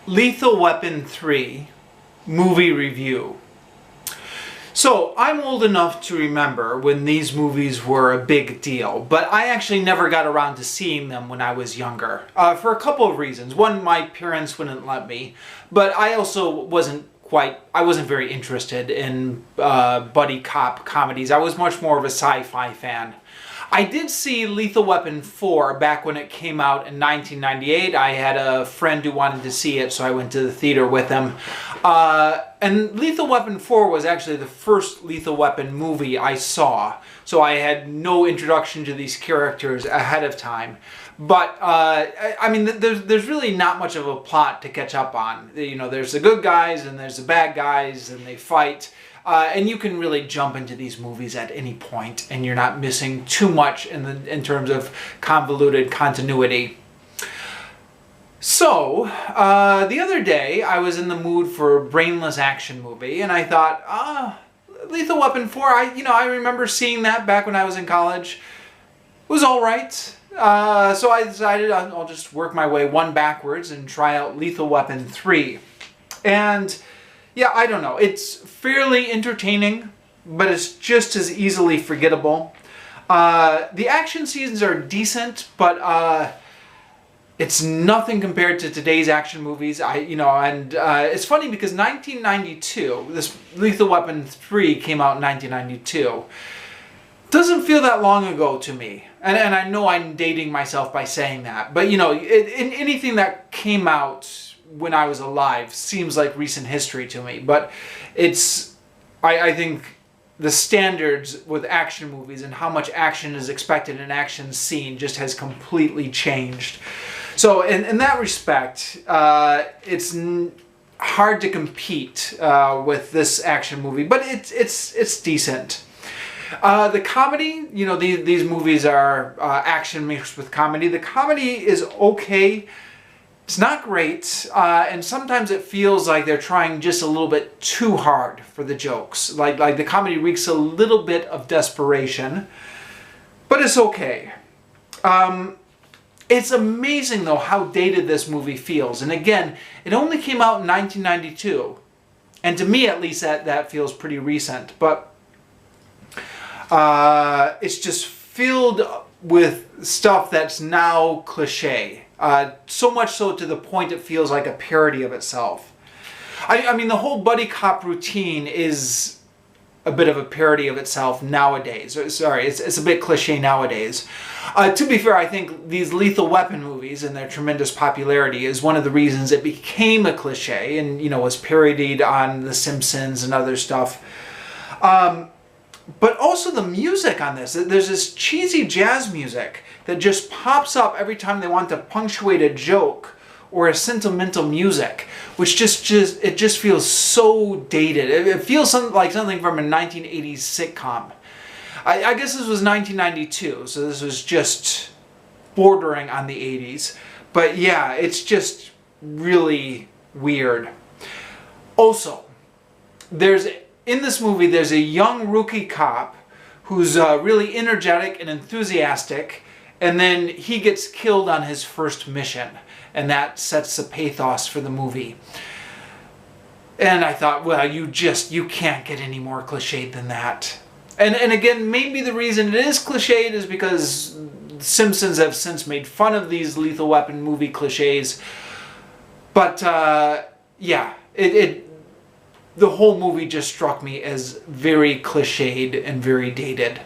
Lethal Weapon 3 movie review. So, I'm old enough to remember when these movies were a big deal, but I actually never got around to seeing them when I was younger. For a couple of reasons. One, my parents wouldn't let me, but I also wasn't very interested in buddy cop comedies. I was much more of a sci-fi fan. I did see Lethal Weapon 4 back when it came out in 1998. I had a friend who wanted to see it, so I went to the theater with him. And Lethal Weapon 4 was actually the first Lethal Weapon movie I saw, so I had no introduction to these characters ahead of time. But, I mean, there's really not much of a plot to catch up on. You know, there's the good guys and there's the bad guys, and they fight. And you can really jump into these movies at any point, and you're not missing too much in terms of convoluted continuity. So, the other day, I was in the mood for a brainless action movie, and I thought, Lethal Weapon 4, I remember seeing that back when I was in college. It was alright. So I decided I'll just work my way one backwards and try out Lethal Weapon 3. And yeah, I don't know. It's fairly entertaining, but it's just as easily forgettable. The action scenes are decent, but it's nothing compared to today's action movies. It's funny because 1992, this Lethal Weapon 3 came out in 1992. Doesn't feel that long ago to me. And I know I'm dating myself by saying that, but anything that came out when I was alive seems like recent history to me. But I think the standards with action movies and how much action is expected in an action scene just has completely changed. So in that respect, it's hard to compete with this action movie, but it's decent. The comedy, these movies are action mixed with comedy. The comedy is okay. It's not great, and sometimes it feels like they're trying just a little bit too hard for the jokes. Like the comedy reeks a little bit of desperation, but it's okay. It's amazing, though, how dated this movie feels. And again, it only came out in 1992, and to me, at least, that feels pretty recent. But it's just filled with stuff that's now cliche. So much so to the point it feels like a parody of itself. I mean, the whole buddy cop routine is a bit of a parody of itself nowadays. Sorry, it's a bit cliche nowadays. To be fair, I think these Lethal Weapon movies and their tremendous popularity is one of the reasons it became a cliche and, was parodied on The Simpsons and other stuff. But also the music on this. There's this cheesy jazz music that just pops up every time they want to punctuate a joke or a sentimental music, which just feels so dated. It feels like something from a 1980s sitcom. I guess this was 1992, so this was just bordering on the 80s. But yeah, it's just really weird. Also, in this movie, there's a young rookie cop who's really energetic and enthusiastic, and then he gets killed on his first mission, and that sets the pathos for the movie. And I thought, well, you can't get any more cliched than that. And again, maybe the reason it is cliched is because Simpsons have since made fun of these Lethal Weapon movie cliches. But yeah, the whole movie just struck me as very cliched and very dated.